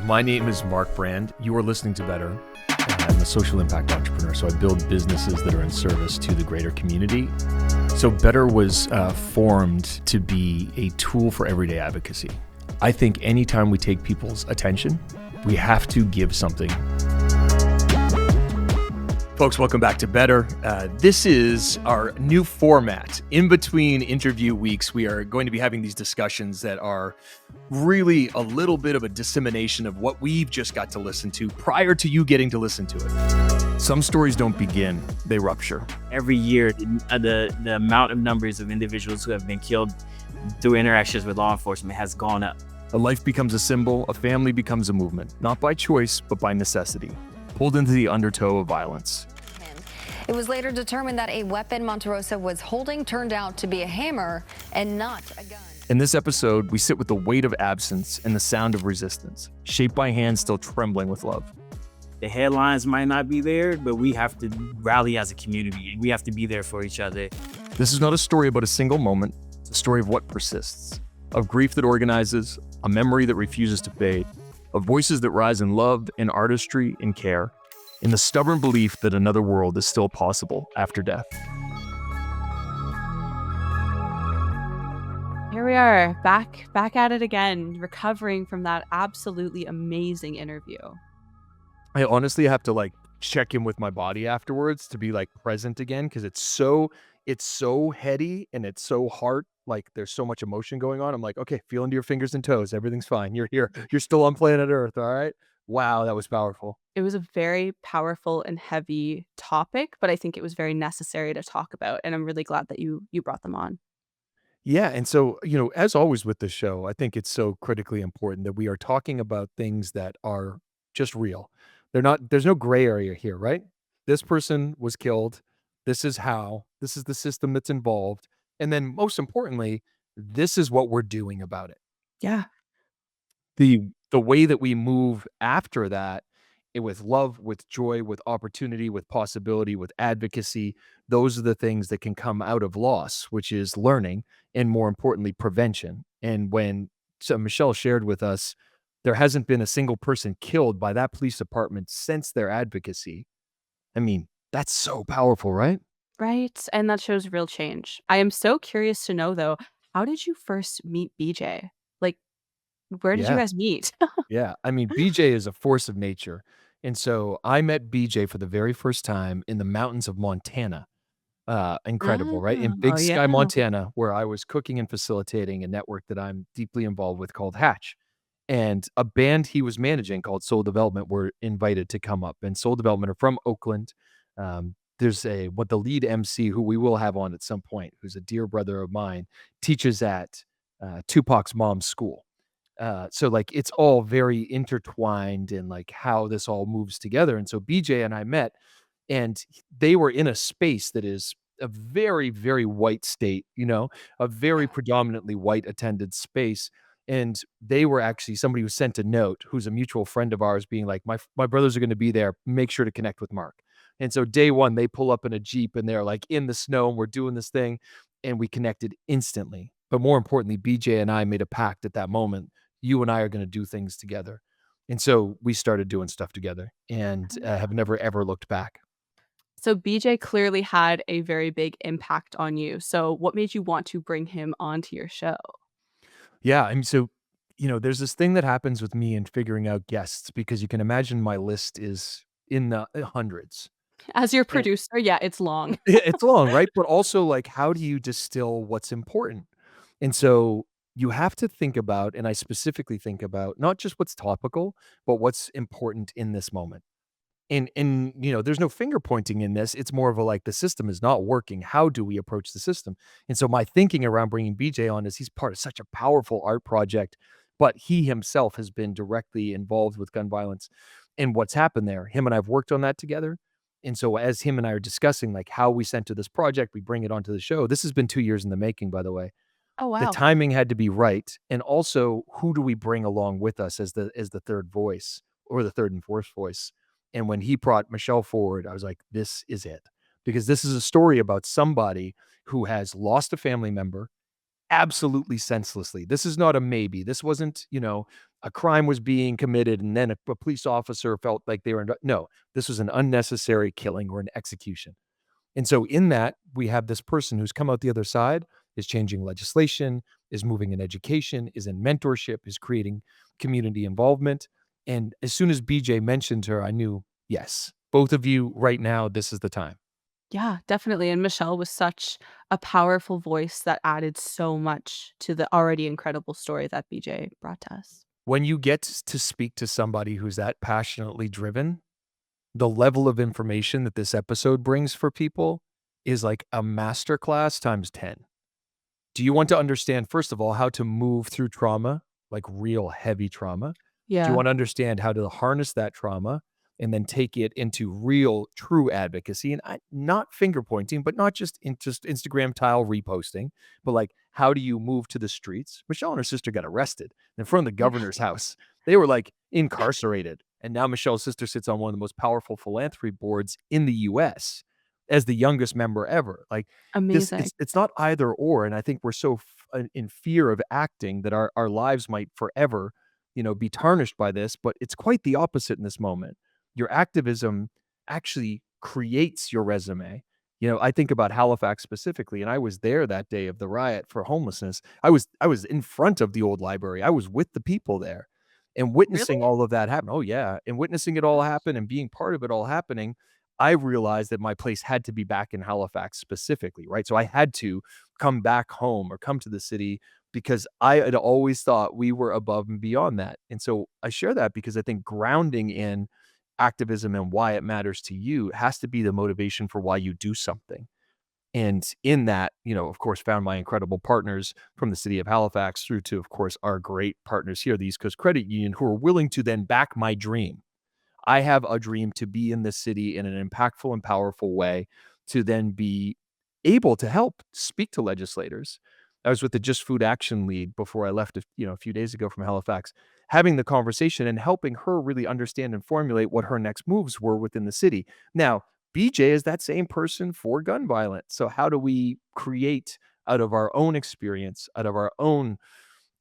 My name is Mark Brand. You are listening to Better. And I'm a social impact entrepreneur, so I build businesses that are in service to the greater community. So Better was formed to be a tool for everyday advocacy. I think anytime we take people's attention, we have to give something. Folks, welcome back to Better. This is our new format. In between interview weeks, we are going to be having these discussions that are really a little bit of a dissemination of what we've just got to listen to prior to you getting to listen to it. Some stories don't begin, they rupture. Every year, the amount of numbers of individuals who have been killed through interactions with law enforcement has gone up. A life becomes a symbol, a family becomes a movement, not by choice, but by necessity, pulled into the undertow of violence. It was later determined that a weapon Monterosa was holding turned out to be a hammer and not a gun. In this episode, we sit with the weight of absence and the sound of resistance, shaped by hands still trembling with love. The headlines might not be there, but we have to rally as a community. We have to be there for each other. This is not a story about a single moment. It's a story of what persists, of grief that organizes, a memory that refuses to fade, of voices that rise in love, in artistry, in care, in the stubborn belief that another world is still possible after death. Here we are, back at it again, recovering from that absolutely amazing interview. I honestly have to check in with my body afterwards to be present again, because it's so heady and it's so hard. There's so much emotion going on. I'm like, okay, feel into your fingers and toes. Everything's fine. You're here. You're still on planet Earth. All right. Wow, that was powerful. It was a very powerful and heavy topic, but I think it was very necessary to talk about. And I'm really glad that you brought them on. Yeah. And so, as always with this show, I think it's so critically important that we are talking about things that are just real. There's no gray area here, right? This person was killed. This is the system that's involved. And then most importantly, this is what we're doing about it. Yeah. The way that we move after that, with love, with joy, with opportunity, with possibility, with advocacy, those are the things that can come out of loss, which is learning and, more importantly, prevention. And so Michelle shared with us, there hasn't been a single person killed by that police department since their advocacy. I mean, that's so powerful, right? Right. And that shows real change. I am so curious to know, though, how did you first meet BJ? Where did you guys meet? Yeah. I mean, BJ is a force of nature. And so I met BJ for the very first time in the mountains of Montana. Incredible, right? In Big Sky, yeah. Montana, where I was cooking and facilitating a network that I'm deeply involved with called Hatch. And a band he was managing called Soul Development were invited to come up. And Soul Development are from Oakland. There's the lead MC, who we will have on at some point, who's a dear brother of mine, teaches at Tupac's mom's school. So it's all very intertwined in how this all moves together. And so BJ and I met, and they were in a space that is a very, very white state, a very predominantly white attended space. And they were actually somebody who sent a note, who's a mutual friend of ours, being like, my brothers are going to be there. Make sure to connect with Mark. And so day one, they pull up in a Jeep and they're in the snow and we're doing this thing, and we connected instantly. But more importantly, BJ and I made a pact at that moment. You and I are going to do things together. And so we started doing stuff together and have never, ever looked back. So BJ clearly had a very big impact on you. So what made you want to bring him onto your show? Yeah. I mean, so, there's this thing that happens with me in figuring out guests, because you can imagine my list is in the hundreds. As your producer, yeah, it's long. It's long, right? But also, how do you distill what's important? And so you have to think about, and I specifically think about, not just what's topical, but what's important in this moment. And there's no finger pointing in this. It's more of the system is not working. How do we approach the system? And so my thinking around bringing BJ on is he's part of such a powerful art project, but he himself has been directly involved with gun violence and what's happened there. Him and I have worked on that together. And so as him and I are discussing how we center this project, we bring it onto the show. This has been 2 years in the making, by the way. Oh, wow. The timing had to be right. And also, who do we bring along with us as the third voice, or the third and fourth voice? And when he brought Michelle forward, I was like, this is it. Because this is a story about somebody who has lost a family member, absolutely senselessly. This is not a maybe. This wasn't, a crime was being committed and then a police officer felt like they were no, this was an unnecessary killing or an execution. And so in that, we have this person who's come out the other side, is changing legislation, is moving in education, is in mentorship, is creating community involvement. And as soon as BJ mentioned her, I knew, yes, both of you right now, this is the time. Yeah, definitely, and Michelle was such a powerful voice that added so much to the already incredible story that BJ brought to us. When you get to speak to somebody who's that passionately driven, the level of information that this episode brings for people is like a masterclass times 10. Do you want to understand, first of all, how to move through trauma, like real heavy trauma? Do you Yeah, want to understand how to harness that trauma and then take it into real, true advocacy? And not finger pointing, but not just Instagram tile reposting, but like, how do you move to the streets? Michelle and her sister got arrested in front of the yeah, governor's house. They were like incarcerated. And now Michelle's sister sits on one of the most powerful philanthropy boards in the US as the youngest member ever. Like, this amazing. it's not either or, and I think we're so in fear of acting that our lives might forever, be tarnished by this, but it's quite the opposite in this moment. Your activism actually creates your resume. I think about Halifax specifically, and I was there that day of the riot for homelessness. I was in front of the old library. I was with the people there and Really? witnessing all of that happen. Oh, yeah, and witnessing it all Gosh. happen and being part of it all happening, I realized that my place had to be back in Halifax specifically, right? So I had to come back home or come to the city because I had always thought we were above and beyond that. And so I share that because I think grounding in activism and why it matters to you has to be the motivation for why you do something. And in that, of course, found my incredible partners from the city of Halifax through to, of course, our great partners here, the East Coast Credit Union, who are willing to then back my dream. I have a dream to be in this city in an impactful and powerful way to then be able to help speak to legislators. I was with the Just Food Action Lead before I left, a few days ago from Halifax, having the conversation and helping her really understand and formulate what her next moves were within the city. Now, BJ is that same person for gun violence. So how do we create out of our own experience, out of our own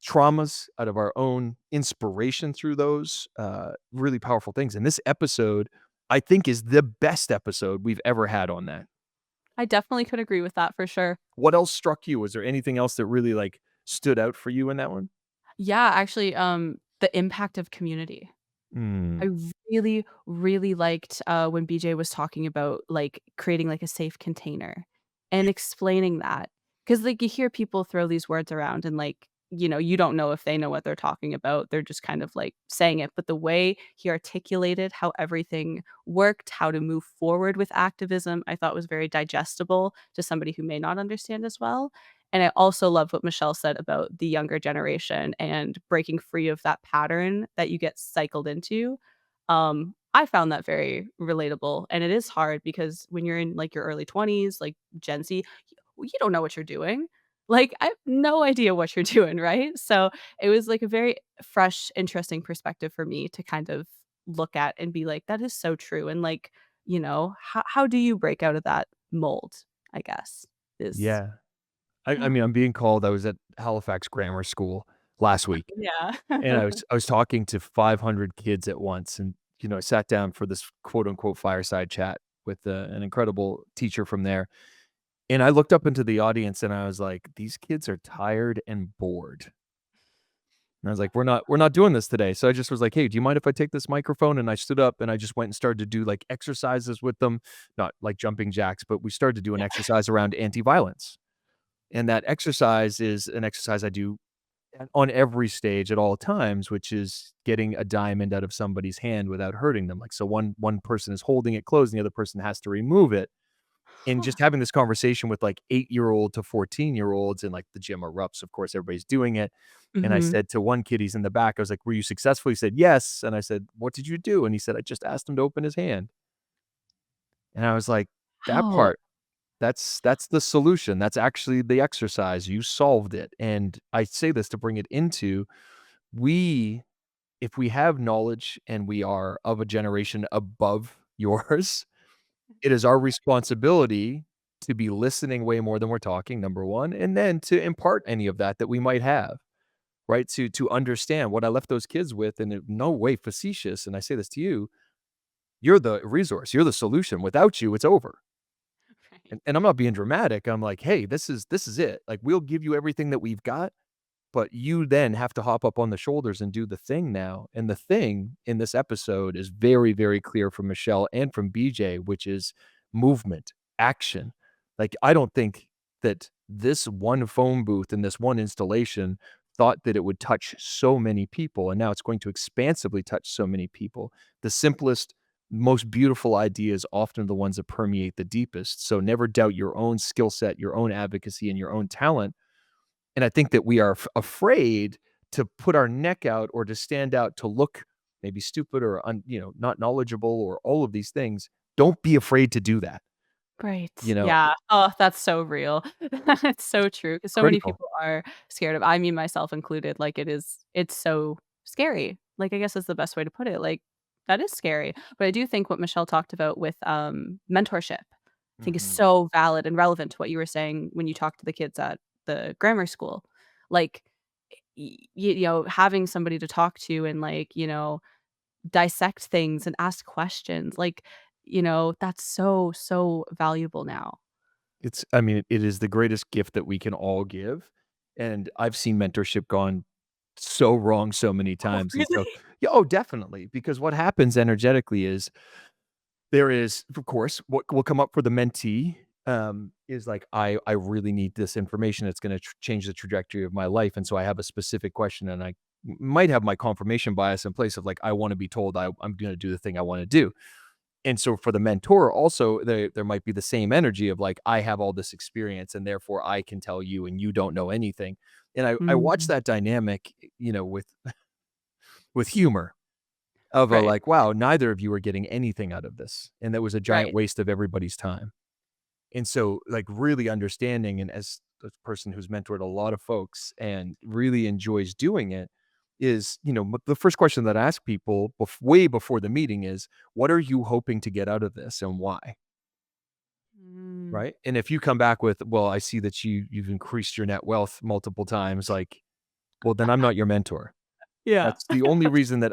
traumas, out of our own inspiration through those, really powerful things. And this episode, I think, is the best episode we've ever had on that. I definitely could agree with that for sure. What else struck you? Was there anything else that really, like, stood out for you in that one? Yeah, actually, the impact of community. Mm. I really, really liked, when BJ was talking about, like, creating, like, a safe container and explaining that, because like, you hear people throw these words around and, like, you don't know if they know what they're talking about, they're just kind of, like, saying it, but the way he articulated how everything worked, how to move forward with activism, I thought was very digestible to somebody who may not understand as well, and I also love what Michelle said about the younger generation and breaking free of that pattern that you get cycled into. I found that very relatable, and it is hard because when you're in, like, your early 20s, like Gen Z, you don't know what you're doing. Like, I have no idea what you're doing, right? So, it was, like, a very fresh, interesting perspective for me to kind of look at and be like, "That is so true," and, like, how do you break out of that mold, I guess, is Yeah. I yeah. mean, I'm being called I was at Halifax Grammar School last week, Yeah. and I was talking to 500 kids at once, and, I sat down for this quote unquote "fireside chat" with, an incredible teacher from there, and I looked up into the audience and I was like, "These kids are tired and bored." And I was like, "We're not doing this today." So I just was like, "Hey, do you mind if I take this microphone?" And I stood up and I just went and started to do, like, exercises with them, not like jumping jacks, but we started to do an Yeah. exercise around anti-violence. And that exercise is an exercise I do on every stage at all times, which is getting a diamond out of somebody's hand without hurting them. Like, so one person is holding it closed and the other person has to remove it. And Huh. just having this conversation with, like, 8-year-old to 14-year-olds, and, like, the gym erupts, of course, everybody's doing it. And I Mhm. said to one kid, he's in the back, I was like, "Were you successful?" He said, "Yes." And I said, "What did you do?" And he said, "I just asked him to open his hand." And I was like, "That Wow. part, that's the solution. That's actually the exercise. You solved it." And I say this to bring it into, we if we have knowledge and we are of a generation above yours, it is our responsibility to be listening way more than we're talking, number one, and then to impart any of that we might have, right? To understand what I left those kids with, and in no way facetious, and I say this to you, you're the resource, you're the solution. Without you, it's over. Right. And I'm not being dramatic. I'm like, hey, this is it. Like, we'll give you everything that we've got, but you then have to hop up on the shoulders and do the thing now. And the thing in this episode is very, very clear from Michelle and from BJ, which is movement, action. Like, I don't think that this one phone booth and this one installation thought that it would touch so many people. And now it's going to expansively touch so many people. The simplest, most beautiful ideas often the ones that permeate the deepest. So never doubt your own skill set, your own advocacy, and your own talent. And I think that we are afraid to put our neck out or to stand out, to look maybe stupid or not knowledgeable or all of these things. Don't be afraid to do that. Right. You know, Yeah. Oh, that's so real. It's so true, 'cause so many critical. people are scared of, I mean, myself included, like, it's so scary. Like, I guess is the best way to put it. Like, that is scary. But I do think what Michelle talked about with, mentorship, I think is Mhm. so valid and relevant to what you were saying when you talked to the kids at the grammar school. Like, having somebody to talk to and, like, dissect things and ask questions, like, that's so, so valuable now. I mean, it is the greatest gift that we can all give. And I've seen mentorship gone so wrong so many Oh, times. And so, really? yeah, oh, definitely. Because what happens energetically is there is, of course, what will come up for the mentee, is like, I really need this information. It's going to change the trajectory of my life. And so I have a specific question, and I might have my confirmation bias in place of like, I want to be told I'm going to do the thing I want to do. And so for the mentor also, there might be the same energy of like, I have all this experience and therefore I can tell you and you don't know anything. And I watch Mm, that dynamic, with humor of a right, like, wow, neither of you are getting anything out of this. And that was a giant right. waste of everybody's time. And so, like, really understanding, and as a person who's mentored a lot of folks and really enjoys doing it, is, the first question that I ask people way before the meeting is, what are you hoping to get out of this and why? Mm. Right. And if you come back with, well, I see that you've increased your net wealth multiple times, like, well, then I'm not your mentor. Yeah. That's the only reason that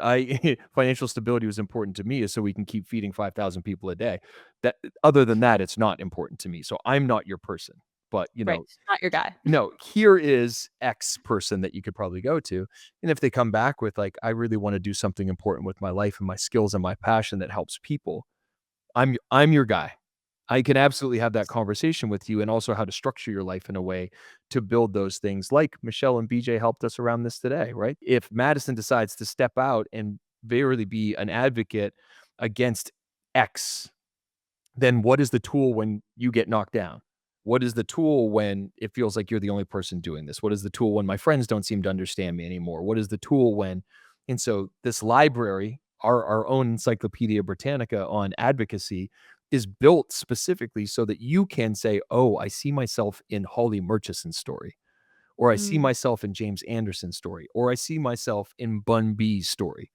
financial stability was important to me is so we can keep feeding 5,000 people a day. That other than that, it's not important to me. So I'm not your person. But, Right, not your guy. no, here is X person that you could probably go to. And if they come back with like, I really want to do something important with my life and my skills and my passion that helps people, I'm your guy. I can absolutely have that conversation with you, and also how to structure your life in a way to build those things like Michelle and BJ helped us around this today, right? If Madison decides to step out and verily be an advocate against X, then what is the tool when you get knocked down? What is the tool when it feels like you're the only person doing this? What is the tool when my friends don't seem to understand me anymore? What is the tool when, and so this library, our own Encyclopedia Britannica on advocacy, is built specifically so that you can say, oh, I see myself in Holly Murchison's story, or I see Mm, myself in James Anderson's story, or I see myself in Bun B's story,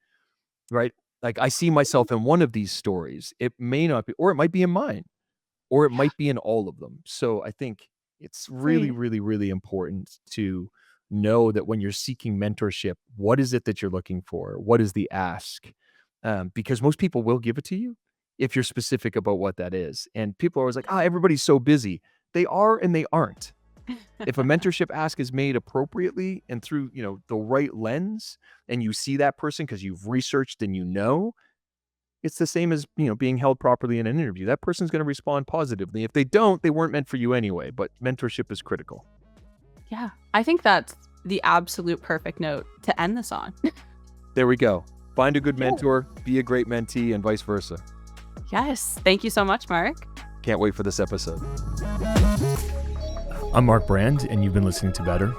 right? Like, I see myself in one of these stories. It may not be, or it might be in mine, or it yeah, might be in all of them. So I think it's really, right. really, really important to know that when you're seeking mentorship, what is it that you're looking for? What is the ask? Because most people will give it to you if you're specific about what that is. And people are always like, ah, everybody's so busy. They are and they aren't. If a mentorship ask is made appropriately and through, the right lens, and you see that person because you've researched and it's the same as, being held properly in an interview. That person's going to respond positively. If they don't, they weren't meant for you anyway, but mentorship is critical. Yeah, I think that's the absolute perfect note to end this on. There we go. Find a good Yeah. mentor, be a great mentee, and vice versa. Yes, thank you so much, Mark. Can't wait for this episode. I'm Mark Brand, and you've been listening to Better.